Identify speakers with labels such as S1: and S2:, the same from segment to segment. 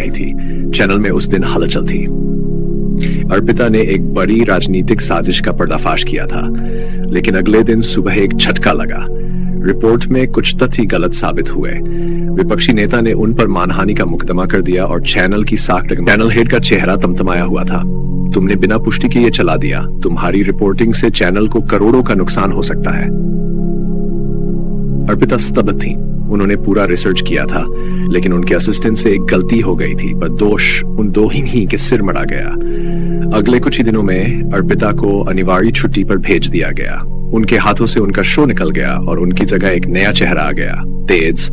S1: रही थी। चैनल में उस दिन हलचल थी। अर्पिता ने एक बड़ी राजनीतिक साजिश का पर्दाफाश किया था, लेकिन अगले दिन सुबह एक झटका लगा। रिपोर्ट में कुछ तथ्य गलत साबित हुए। विपक्षी नेता ने उन पर मानहानि का मुकदमा कर दिया और चैनल की साख टकराई। चैनल हेड का चेहरा तमतमाया हुआ था। तुमने बिना पुष्टि के ये चला दिया। तुम्हारी रिपोर्टिंग से चैनल को करोड़ों का नुकसान हो सकता है। अर्पिता स्तब्ध थी। उन्होंने पूरा रिसर्च किया था, लेकिन उनके असिस्टेंट से एक गलती हो गई थी, पर दोष उन दो ही के सिर मड़ा गया। अगले कुछ ही दिनों में अर्पिता को अनिवार्य छुट्टी पर भेज दिया गया। उनके हाथों से उनका शो निकल गया और उनकी जगह एक नया चेहरा आ गया, तेज,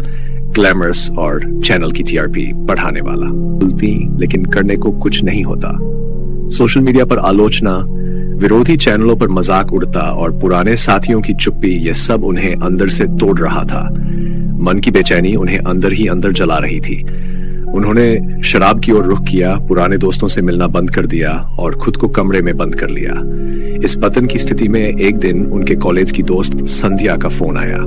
S1: ग्लैमरस और चैनल की टीआरपी बढ़ाने वाला। बोलती, लेकिन करने को कुछ नहीं होता। सोशल मीडिया पर आलोचना, विरोधी चैनलों पर मजाक उड़ता और पुराने साथियों की चुप्पी, यह सब उन्हें अंदर से तोड़ रहा था। मन की बेचैनी उन्हें अंदर ही अंदर जला रही थी। उन्होंने शराब की ओर रुख किया, पुराने दोस्तों से मिलना बंद कर दिया और खुद को कमरे में बंद कर लिया। इस पतन की स्थिति में एक दिन उनके कॉलेज की दोस्त संध्या का फोन आया।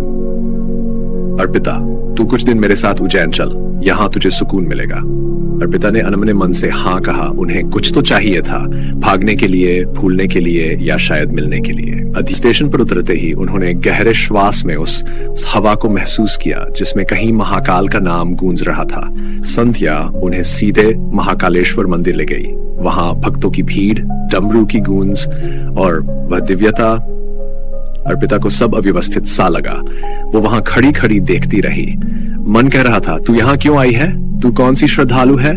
S1: अर्पिता, तू कुछ दिन मेरे साथ उज्जैन चल, यहाँ तुझे सुकून मिलेगा। अर्पिता ने अनमने मन से हाँ कहा। उन्हें कुछ तो चाहिए था, भागने के लिए, भूलने के लिए या शायद मिलने के लिए। स्टेशन पर उतरते ही उन्होंने गहरे श्वास में उस हवा को महसूस किया जिसमें कहीं महाकाल का नाम गूंज रहा था। संध्या उन्हें सीधे महाकालेश्वर मंदिर ले गई। वहां भक्तों की भीड़, डमरू की गूंज और वह दिव्यता, अर्पिता को सब अव्यवस्थित सा लगा। वो वहां खड़ी खड़ी देखती रही। मन कह रहा था, तू यहाँ क्यों आई है? तू कौन सी श्रद्धालु है?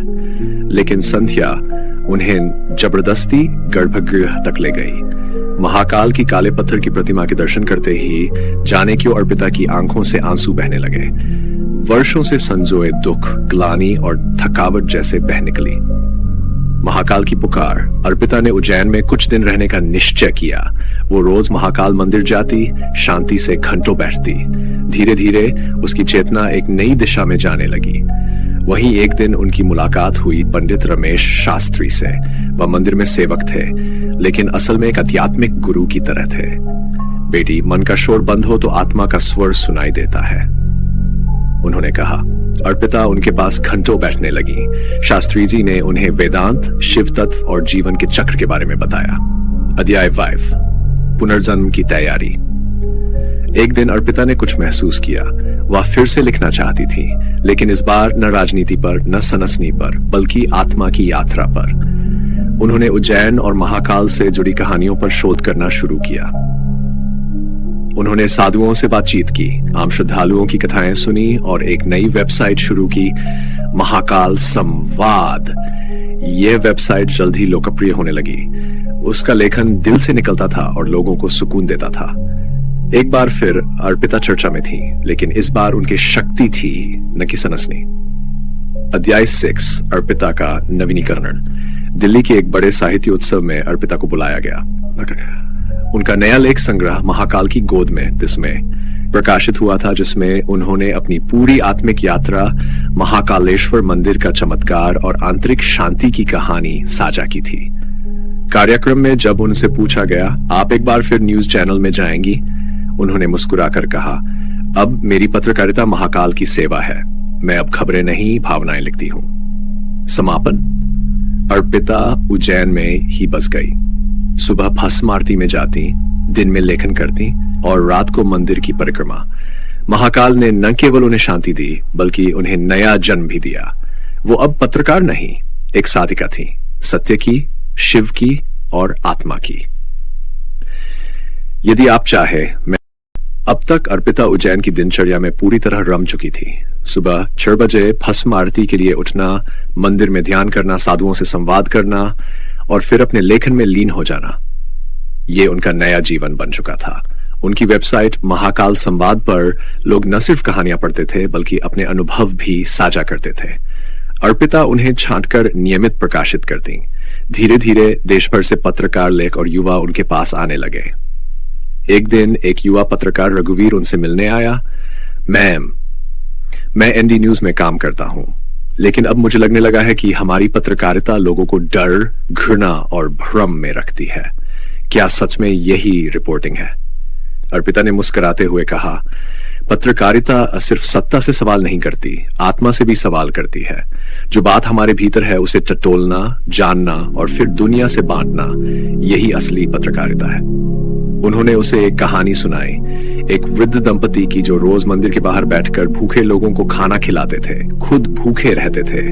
S1: लेकिन संध्या उन्हें जबरदस्ती गर्भगृह तक ले गई। महाकाल की काले पत्थर की प्रतिमा के दर्शन करते ही जाने क्यों अर्पिता की आंखों से आंसू बहने लगे। वर्षों से संजोए दुख, ग्लानि और थकावट जैसे बह निकली। महाकाल की पुकार। अर्पिता ने उज्जैन में कुछ दिन रहने का निश्चय किया। वो रोज महाकाल मंदिर जाती, शांति से घंटों बैठती। धीरे धीरे उसकी चेतना एक नई दिशा में जाने लगी। वहीं एक दिन उनकी मुलाकात हुई पंडित रमेश शास्त्री से। वह मंदिर में सेवक थे, लेकिन असल में एक आध्यात्मिक गुरु की तरह थे। बेटी, मन का शोर बंद हो तो आत्मा का स्वर सुनाई देता है, उन्होंने कहा। अर्पिता उनके पास घंटों बैठने लगी। शास्त्री जी ने उन्हें वेदांत, शिव तत्व और जीवन के चक्र के बारे में बताया। अध्याय 5, पुनर्जन्म की तैयारी। एक दिन अर्पिता ने कुछ महसूस किया। वह फिर से लिखना चाहती थी, लेकिन इस बार न राजनीति पर, न सनसनी पर, बल्कि आत्मा की यात्रा पर। उन्होंने उज्जैन और महाकाल से जुड़ी कहानियों पर शोध करना शुरू किया। उन्होंने साधुओं से बातचीत की, आम श्रद्धालुओं की कथाएं सुनी और एक नई वेबसाइट शुरू की, महाकाल संवाद। यह वेबसाइट जल्द ही लोकप्रिय होने लगी। उसका लेखन दिल से निकलता था और लोगों को सुकून देता था। एक बार फिर अर्पिता चर्चा में थी, लेकिन इस बार उनकी शक्ति थी, न कि सनसनी। अध्याय 6, अर्पिता का नवीनीकरण। दिल्ली के एक बड़े साहित्य उत्सव में अर्पिता को बुलाया गया। उनका नया लेख संग्रह महाकाल की गोद में जिसमें प्रकाशित हुआ था, जिसमें उन्होंने अपनी पूरी आत्मिक यात्रा, महाकालेश्वर मंदिर का चमत्कार और आंतरिक शांति की कहानी साझा की थी। कार्यक्रम में जब उनसे पूछा गया, आप एक बार फिर न्यूज चैनल में जाएंगी, उन्होंने मुस्कुराकर कहा, अब मेरी पत्रकारिता महाकाल की सेवा है। मैं अब खबरें नहीं, भावनाएं लिखती हूं। समापन। अर्पिता उज्जैन में ही बस गई। सुबह भस्म आरती में जाती, दिन में लेखन करती और रात को मंदिर की परिक्रमा। महाकाल ने न केवल उन्हें शांति दी, बल्कि उन्हें नया जन्म भी दिया। वो अब पत्रकार नहीं, एक साधिका थी, सत्य की, शिव की और आत्मा की। यदि आप चाहे, मैं अब तक अर्पिता उज्जैन की दिनचर्या में पूरी तरह रम चुकी थी। सुबह 6 बजे भस्म आरती के लिए उठना, मंदिर में ध्यान करना, साधुओं से संवाद करना और फिर अपने लेखन में लीन हो जाना। ये उनका नया जीवन बन चुका था। उनकी वेबसाइट महाकाल संवाद पर लोग न सिर्फ कहानियां पढ़ते थे, बल्कि अपने अनुभव भी साझा करते थे। अर्पिता उन्हें छांटकर नियमित प्रकाशित करती। धीरे धीरे देश भर से पत्रकार, लेख और युवा उनके पास आने लगे। एक दिन एक युवा पत्रकार रघुवीर उनसे मिलने आया। मैम, मैं एनडी न्यूज में काम करता हूं, लेकिन अब मुझे लगने लगा है कि हमारी पत्रकारिता लोगों को डर, घृणा और भ्रम में रखती है। क्या सच में यही रिपोर्टिंग है? अर्पिता ने मुस्कुराते हुए कहा, पत्रकारिता सिर्फ सत्ता से सवाल नहीं करती, आत्मा से भी सवाल करती है। जो बात हमारे भीतर है उसे टटोलना, जानना और फिर दुनिया से बांटना, यही असली पत्रकारिता है। उन्होंने उसे एक कहानी सुनाई, एक वृद्ध दंपति की जो रोज मंदिर के बाहर बैठकर भूखे लोगों को खाना खिलाते थे, खुद भूखे रहते थे,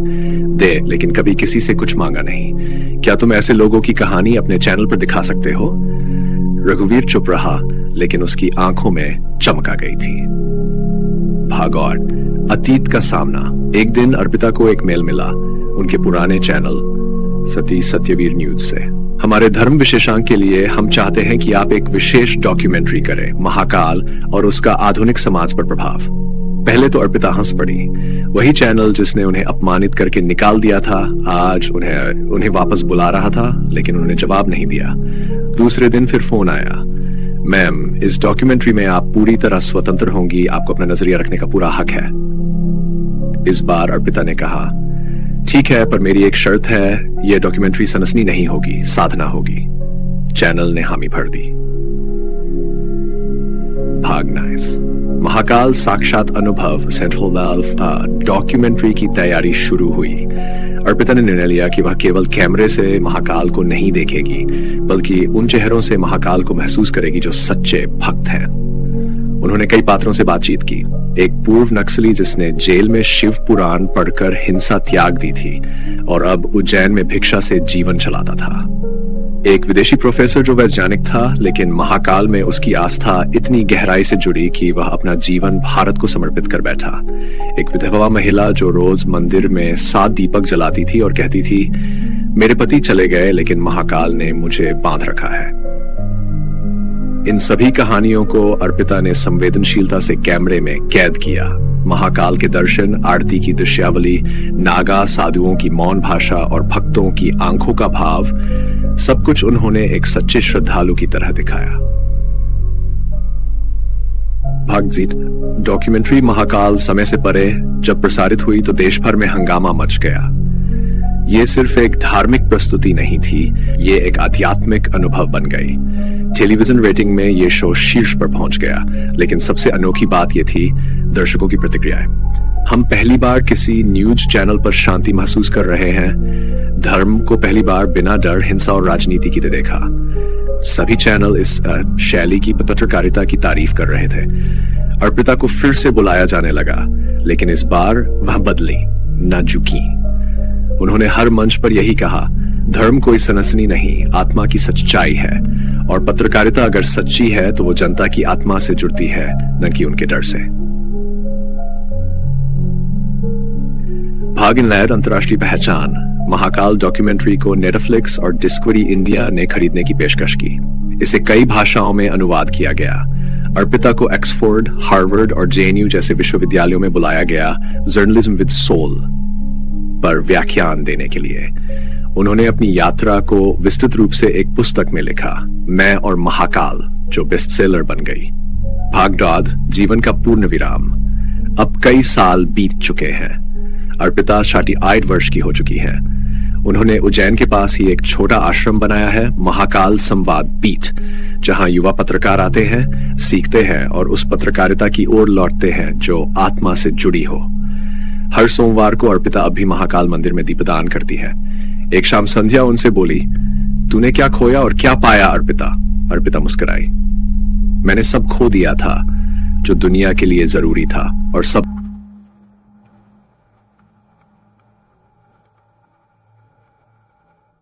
S1: लेकिन कभी किसी से कुछ मांगा नहीं। क्या तुम ऐसे लोगों की कहानी अपने चैनल पर दिखा सकते हो? रघुवीर चुप रहा, लेकिन उसकी आंखों में चमक आ गई थी। भागौर, अतीत का सामना। एक दिन अर्पिता को एक मेल मिला उनके पुराने चैनल सती सत्यवीर न्यूज से। हमारे धर्म विशेषांक के लिए हम चाहते हैं कि आप एक विशेष डॉक्यूमेंट्री करें, महाकाल और उसका आधुनिक समाज पर प्रभाव। पहले तो अर्पिता हंस पड़ी। वही चैनल जिसने उन्हें अपमानित करके निकाल दिया था, आज उन्हें वापस बुला रहा था, लेकिन उन्होंने जवाब नहीं दिया। दूसरे दिन फिर फोन आया, मैम, इस डॉक्यूमेंट्री में आप पूरी तरह स्वतंत्र होंगी, आपको अपना नजरिया रखने का पूरा हक है। इस बार अर्पिता ने कहा, ठीक है, पर मेरी एक शर्त है, यह डॉक्यूमेंट्री सनसनी नहीं होगी, साधना होगी। चैनल ने हामी भर दी। भाग नाइस। महाकाल साक्षात अनुभव सेंट्रल वेल्व डॉक्यूमेंट्री की तैयारी शुरू हुई। अर्पिता ने निर्णय लिया कि वह केवल कैमरे से महाकाल को नहीं देखेगी, बल्कि उन चेहरों से महाकाल को महसूस करेगी जो सच्चे भक्त हैं। उन्होंने कई पात्रों से बातचीत की। एक पूर्व नक्सली जिसने जेल में शिव पुराण पढ़कर हिंसा त्याग दी थी और अब उज्जैन में भिक्षा से जीवन चलाता था। एक विदेशी प्रोफेसर जो वैज्ञानिक था, लेकिन महाकाल में उसकी आस्था इतनी गहराई से जुड़ी कि वह अपना जीवन भारत को समर्पित कर बैठा। एक विधवा महिला जो रोज मंदिर में 7 दीपक जलाती थी और कहती थी, मेरे पति चले गए लेकिन महाकाल ने मुझे बांध रखा है। इन सभी कहानियों को अर्पिता ने संवेदनशीलता से कैमरे में कैद किया। महाकाल के दर्शन, आरती की दृश्यावली, नागा साधुओं की मौन भाषा और भक्तों की आंखों का भाव, सब कुछ उन्होंने एक सच्चे श्रद्धालु की तरह दिखाया। भागजीत, डॉक्यूमेंट्री महाकाल समय से परे जब प्रसारित हुई तो देश भर में हंगामा मच गया। ये सिर्फ एक धार्मिक प्रस्तुति नहीं थी, ये एक आध्यात्मिक अनुभव बन गई। टेलीविजन रेटिंग में ये शो शीर्ष पर पहुंच गया, लेकिन सबसे अनोखी बात ये थी दर्शकों की प्रतिक्रियाएं। हम पहली बार किसी न्यूज चैनल पर शांति महसूस कर रहे हैं, धर्म को पहली बार बिना डर, हिंसा और राजनीति की देखा। सभी चैनल इस शैली की पत्रकारिता की तारीफ कर रहे थे। अर्पिता को फिर से बुलाया जाने लगा, लेकिन इस बार वह बदली, न झुकी। उन्होंने हर मंच पर यही कहा, धर्म कोई सनसनी नहीं, आत्मा की सच्चाई है, और पत्रकारिता अगर सच्ची है तो वो जनता की आत्मा से जुड़ती है, न कि उनके डर से। भाग इन लहर अंतर्राष्ट्रीय पहचान। महाकाल डॉक्यूमेंट्री को नेटफ्लिक्स और डिस्कवरी इंडिया ने खरीदने की पेशकश की। इसे कई भाषाओं में अनुवाद किया गया। अर्पिता को ऑक्सफोर्ड, हार्वर्ड और जेएनयू जैसे विश्वविद्यालयों में बुलाया गया जर्नलिज्म विद सोल पर व्याख्यान देने के लिए। उन्होंने अपनी यात्रा को विस्तृत रूप से एक पुस्तक में लिखा, मैं और महाकाल, जो बेस्टसेलर बन गई। भागदौड़, जीवन का पूर्ण विराम। अब कई साल बीत चुके हैं। अर्पिता 68 वर्ष की हो चुकी है। उन्होंने उज्जैन के पास ही एक छोटा आश्रम बनाया है, महाकाल संवाद पीठ, जहां युवा पत्रकार आते हैं, सीखते हैं और उस पत्रकारिता की ओर लौटते हैं जो आत्मा से जुड़ी हो। हर सोमवार को अर्पिता अब भी महाकाल मंदिर में दीपदान करती है। एक शाम संध्या उनसे बोली, तूने क्या खोया और क्या पाया अर्पिता? अर्पिता मुस्कुराई, मैंने सब खो दिया था जो दुनिया के लिए जरूरी था, और सब